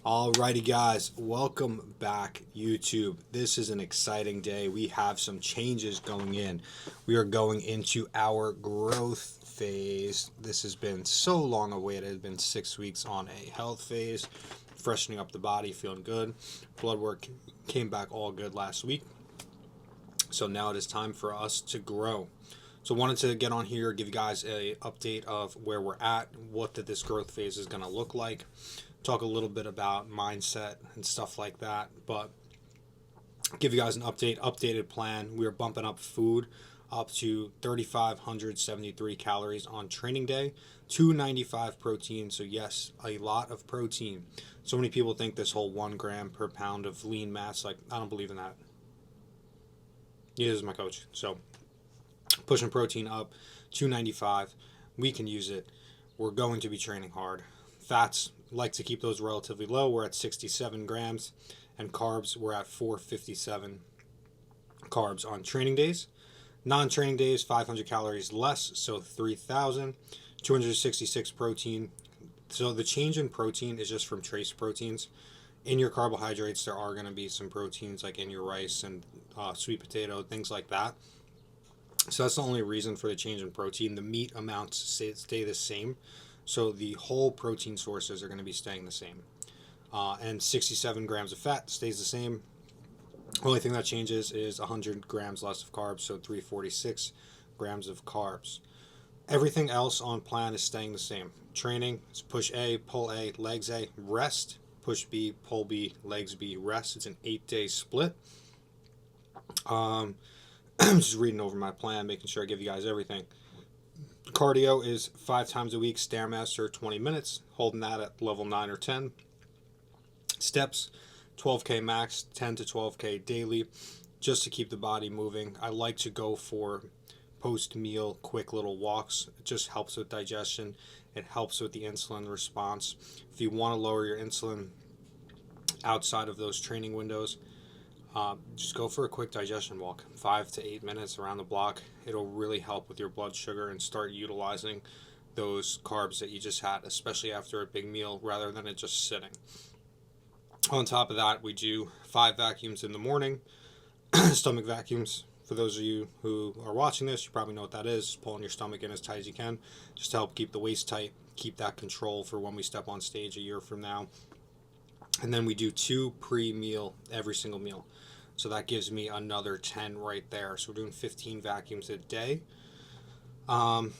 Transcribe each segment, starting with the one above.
Alrighty guys, welcome back YouTube. This is an exciting day. We have some changes going in. We are going into our growth phase. This has been so long awaited. It's been 6 weeks on a health phase, freshening up the body, feeling good. Blood work came back all good last week. So now it is time for us to grow. So wanted to get on here, give you guys a update of where we're at, what this growth phase is going to look like. Talk a little bit about mindset and stuff like that, but give you guys an updated plan. We are bumping up food up to 3,573 calories on training day, 295 protein. So yes, a lot of protein. So many people think this whole 1 gram per pound of lean mass, like I don't believe in that. He is my coach. So pushing protein up, 295. We can use it. We're going to be training hard. Fats, like to keep those relatively low. We're at 67 grams, and carbs, we're at 457 carbs on training days. Non-training days, 500 calories less, so 3,000. 266 protein. So the change in protein is just from trace proteins. In your carbohydrates, there are going to be some proteins like in your rice and sweet potato, things like that. So that's the only reason for the change in protein. The meat amounts stay the same. So the whole protein sources are going to be staying the same. And 67 grams of fat stays the same. Only thing that changes is 100 grams less of carbs, so 346 grams of carbs. Everything else on plan is staying the same. Training is push A, pull A, legs A, rest, push B, pull B, legs B, rest. It's an 8-day split. I'm just reading over my plan, making sure I give you guys everything. Cardio is 5 times a week, Stairmaster 20 minutes, holding that at level 9 or 10. Steps, 12K max, 10 to 12K daily, just to keep the body moving. I like to go for post-meal quick little walks. It just helps with digestion. It helps with the insulin response. If you want to lower your insulin outside of those training windows, just go for a quick digestion walk, 5 to 8 minutes around the block. It'll really help with your blood sugar and start utilizing those carbs that you just had, especially after a big meal, rather than it just sitting. On top of that, we do 5 vacuums in the morning, stomach vacuums. For those of you who are watching this, you probably know what that is. Pulling your stomach in as tight as you can, just to help keep the waist tight, keep that control for when we step on stage a year from now. And then we do 2 pre-meal every single meal. So that gives me another 10 right there. So we're doing 15 vacuums a day. On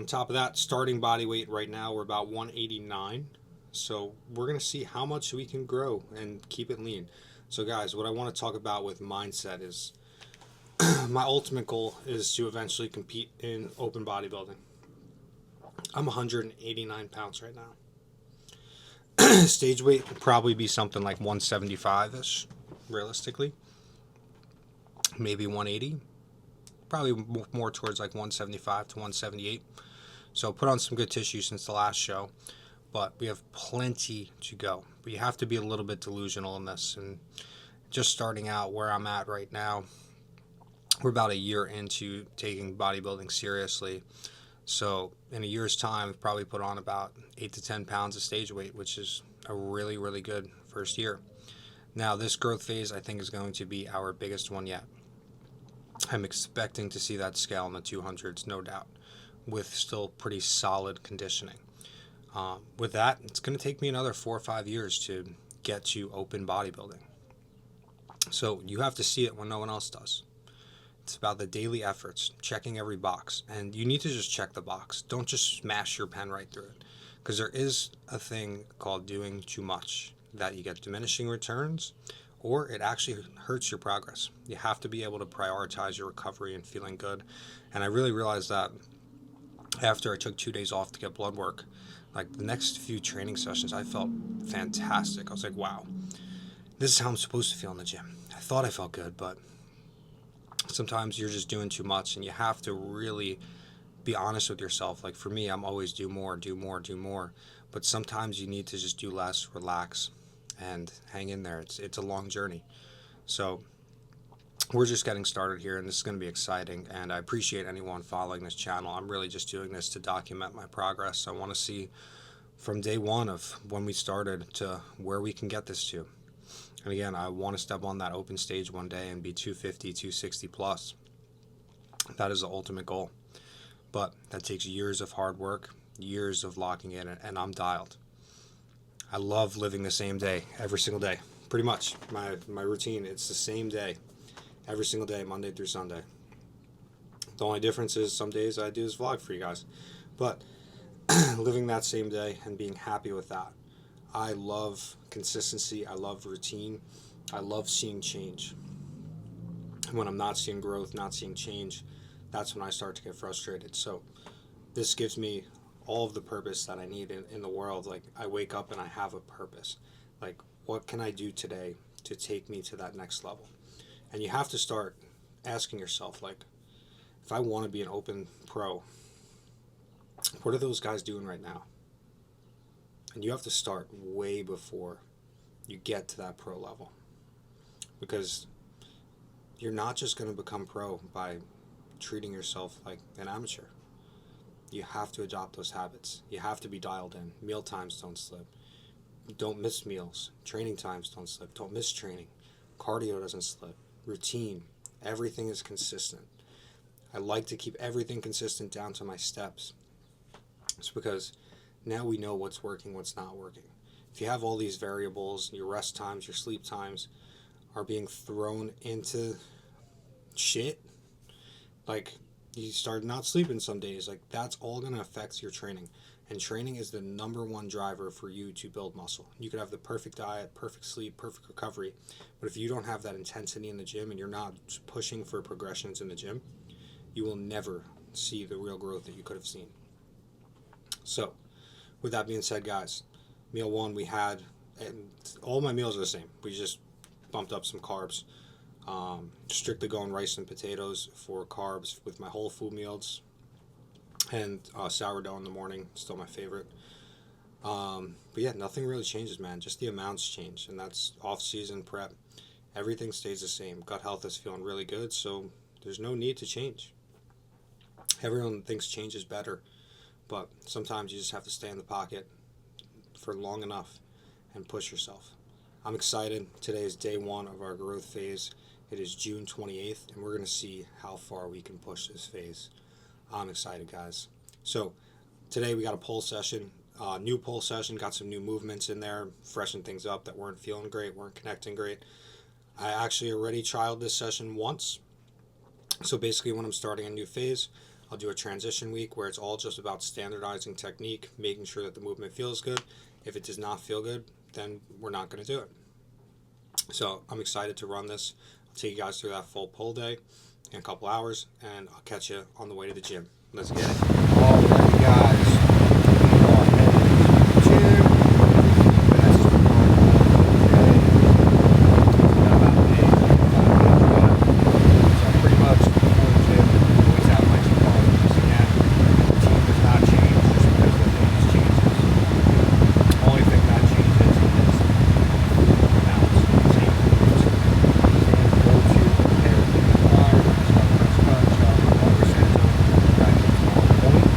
top of that, starting body weight right now, we're about 189. So we're going to see how much we can grow and keep it lean. So guys, what I want to talk about with mindset is my ultimate goal is to eventually compete in open bodybuilding. I'm 189 pounds right now. Stage weight would probably be something like 175-ish, realistically. Maybe 180. Probably more towards like 175 to 178. So put on some good tissue since the last show. But we have plenty to go. But you have to be a little bit delusional in this. And just starting out where I'm at right now, we're about a year into taking bodybuilding seriously. So in a year's time, I've probably put on about 8 to 10 pounds of stage weight, which is a really, really good first year. Now, this growth phase, I think, is going to be our biggest one yet. I'm expecting to see that scale in the 200s, no doubt, with still pretty solid conditioning. With that, it's going to take me another 4 or 5 years to get to open bodybuilding. So you have to see it when no one else does. It's about the daily efforts, checking every box. And you need to just check the box. Don't just smash your pen right through it. Because there is a thing called doing too much, that you get diminishing returns, or it actually hurts your progress. You have to be able to prioritize your recovery and feeling good. And I really realized that after I took 2 days off to get blood work. Like the next few training sessions, I felt fantastic. I was like, wow, this is how I'm supposed to feel in the gym. I thought I felt good, but sometimes you're just doing too much, and you have to really be honest with yourself. Like for me, I'm always do more. But sometimes you need to just do less, relax, and hang in there. It's a long journey. So we're just getting started here, and this is going to be exciting. And I appreciate anyone following this channel. I'm really just doing this to document my progress. I want to see from day one of when we started to where we can get this to. And again, I want to step on that open stage one day and be 250, 260 plus. That is the ultimate goal. But that takes years of hard work, years of locking in, and I'm dialed. I love living the same day every single day. Pretty much my routine, it's the same day every single day, Monday through Sunday. The only difference is some days I do this vlog for you guys. But living that same day and being happy with that. I love consistency. I love routine. I love seeing change. And when I'm not seeing growth, not seeing change, that's when I start to get frustrated. So this gives me all of the purpose that I need in the world. Like, I wake up and I have a purpose. Like, what can I do today to take me to that next level? And you have to start asking yourself, like, if I want to be an open pro, what are those guys doing right now? And you have to start way before you get to that pro level. Because you're not just going to become pro by treating yourself like an amateur. You have to adopt those habits. You have to be dialed in. Meal times don't slip. Don't miss meals. Training times don't slip. Don't miss training. Cardio doesn't slip. Routine. Everything is consistent. I like to keep everything consistent down to my steps. It's because now we know what's working, what's not working. If you have all these variables, your rest times, your sleep times are being thrown into shit, like you start not sleeping some days, like that's all going to affect your training. And training is the number one driver for you to build muscle. You could have the perfect diet, perfect sleep, perfect recovery, but if you don't have that intensity in the gym and you're not pushing for progressions in the gym, you will never see the real growth that you could have seen. So with that being said, guys, meal one we had, and all my meals are the same. We just bumped up some carbs. Strictly going rice and potatoes for carbs with my whole food meals, and sourdough in the morning, still my favorite. But yeah, nothing really changes, man. Just the amounts change, and that's off-season prep. Everything stays the same. Gut health is feeling really good, so there's no need to change. Everyone thinks change is better, but sometimes you just have to stay in the pocket for long enough and push yourself. I'm excited. Today is day one of our growth phase. It is June 28th, and we're going to see how far we can push this phase. I'm excited, guys. So today we got a pull session, new pull session, got some new movements in there, freshened things up that weren't feeling great, weren't connecting great. I actually already trialed this session once. So basically when I'm starting a new phase, I'll do a transition week where it's all just about standardizing technique, making sure that the movement feels good. If it does not feel good, then we're not going to do it. So I'm excited to run this. I'll take you guys through that full pull day in a couple hours, and I'll catch you on the way to the gym. Let's get it. Alrighty, guys. We are headed to the gym. That's the got about an 8-5 minute drive. So pretty much before the gym, I always have my two cars. Again, the team does not change just because the phase changes. The only thing that changes is the amounts. Same foods, same go-to, pair of bar, press cut, chop, water center, that keeps them on point.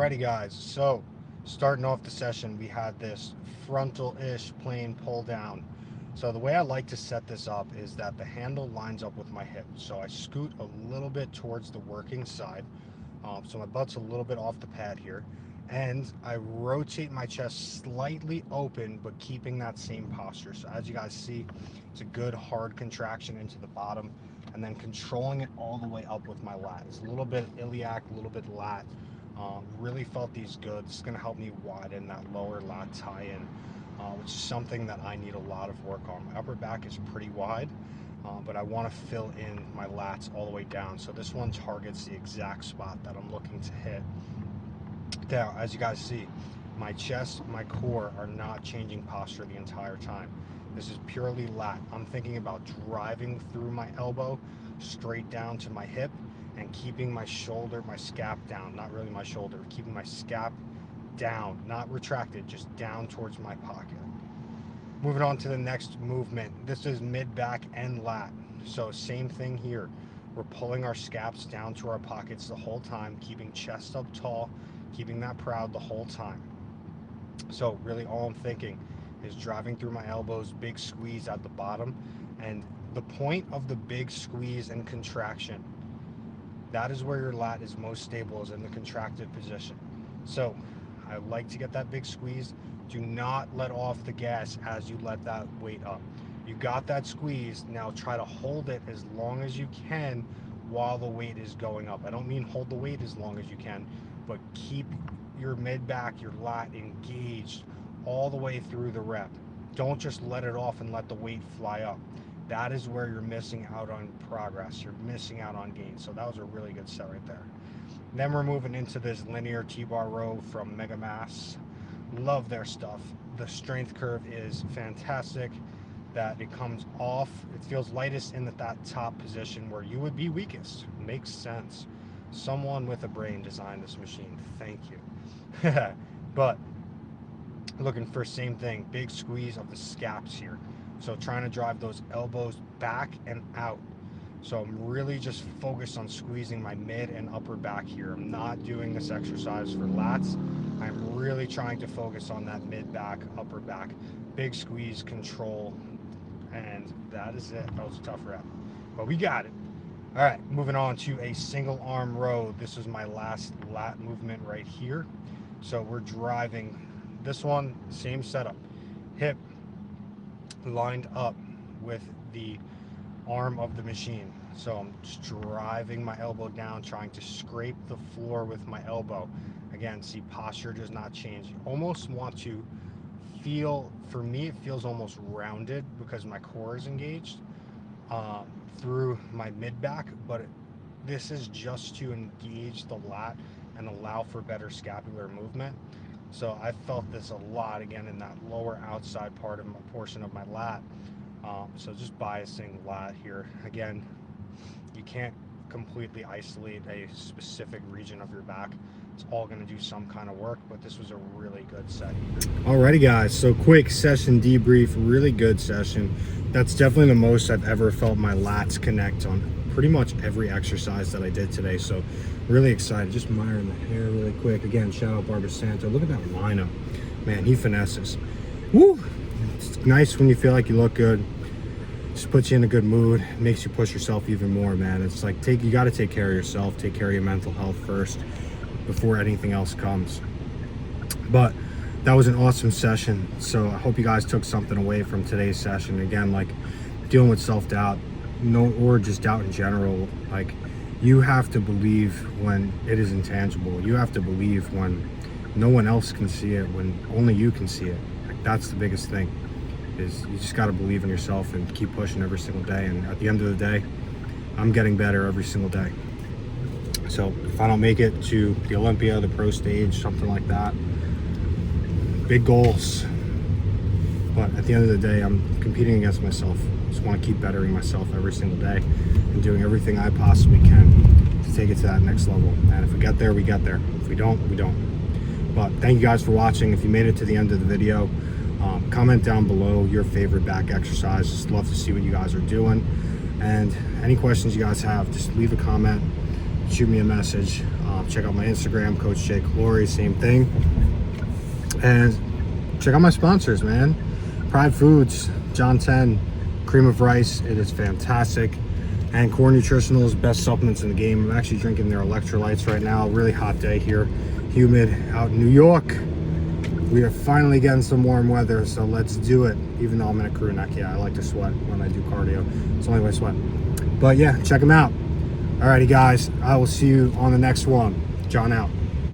Alrighty guys, so starting off the session, we had this frontal-ish plane pull down. So the way I like to set this up is that the handle lines up with my hip. So I scoot a little bit towards the working side. So my butt's a little bit off the pad here. And I rotate my chest slightly open, but keeping that same posture. So as you guys see, it's a good hard contraction into the bottom, and then controlling it all the way up with my lat. It's a little bit iliac, a little bit lat. Really felt these good. This is going to help me widen that lower lat tie-in, which is something that I need a lot of work on. My upper back is pretty wide, but I want to fill in my lats all the way down. So this one targets the exact spot that I'm looking to hit. Now, as you guys see, my chest, my core are not changing posture the entire time. This is purely lat. I'm thinking about driving through my elbow straight down to my hip and keeping my shoulder, my scap down, not really my shoulder, keeping my scap down, not retracted, just down towards my pocket. Moving on to the next movement. This is mid back and lat. So same thing here. We're pulling our scaps down to our pockets the whole time, keeping chest up tall, keeping that proud the whole time. So really all I'm thinking is driving through my elbows, big squeeze at the bottom, and the point of the big squeeze and contraction, that is where your lat is most stable, is in the contracted position. So I like to get that big squeeze. Do not let off the gas as you let that weight up. You got that squeeze, now try to hold it as long as you can while the weight is going up. I don't mean hold the weight as long as you can, but keep your mid back, your lat engaged all the way through the rep. Don't just let it off and let the weight fly up. That is where you're missing out on progress. You're missing out on gain. So that was a really good set right there. Then we're moving into this linear T-bar row from Mega Mass. Love their stuff. The strength curve is fantastic. That it comes off. It feels lightest in that top position where you would be weakest. Makes sense. Someone with a brain designed this machine. Thank you. But looking for same thing, big squeeze of the scaps here. So trying to drive those elbows back and out. So I'm really just focused on squeezing my mid and upper back here. I'm not doing this exercise for lats. I'm really trying to focus on that mid back, upper back, big squeeze, control, and that is it. That was a tough rep, but we got it. All right, moving on to a single arm row. This is my last lat movement right here. So we're driving this one, same setup, hip lined up with the arm of the machine. So I'm just driving my elbow down, trying to scrape the floor with my elbow. Again, see, posture does not change. You almost want to feel, for me, it feels almost rounded because my core is engaged through my mid back, but this is just to engage the lat and allow for better scapular movement. So I felt this a lot again in that lower outside part of my portion of my lat. So just biasing lat here. Again, you can't completely isolate a specific region of your back. It's all going to do some kind of work, but this was a really good set here. Alrighty guys, so quick session debrief, really good session. That's definitely the most I've ever felt my lats connect on pretty much every exercise that I did today. So really excited. Just admiring the hair really quick. Again, shout out Barbara Santo. Look at that lineup. Man, he finesses. Woo! It's nice when you feel like you look good. Just puts you in a good mood. Makes you push yourself even more, man. It's like you got to take care of yourself. Take care of your mental health first before anything else comes. But that was an awesome session. So I hope you guys took something away from today's session. Again, like dealing with self-doubt, or just doubt in general. Like, you have to believe when it is intangible. You have to believe when no one else can see it, when only you can see it. Like, that's the biggest thing, is you just got to believe in yourself and keep pushing every single day. And at the end of the day, I'm getting better every single day. So if I don't make it to the Olympia, the pro stage, something like that, big goals. But at the end of the day, I'm competing against myself. I just want to keep bettering myself every single day and doing everything I possibly can to take it to that next level. And if we get there, we get there. If we don't, we don't. But thank you guys for watching. If you made it to the end of the video, comment down below your favorite back exercise. Just love to see what you guys are doing. And any questions you guys have, just leave a comment. shoot me a message. Check out my Instagram, Coach Jake Lori, same thing. And check out my sponsors, man. Pride Foods, John 10, cream of rice. It is fantastic. And Core Nutritionals, best supplements in the game. I'm actually drinking their electrolytes right now. Really hot day here, humid out in New York. We are finally getting some warm weather, so let's do it. Even though I'm in a crew neck, yeah, I like to sweat when I do cardio. It's the only way I sweat. But yeah, check them out. Alrighty, guys, I will see you on the next one. John out.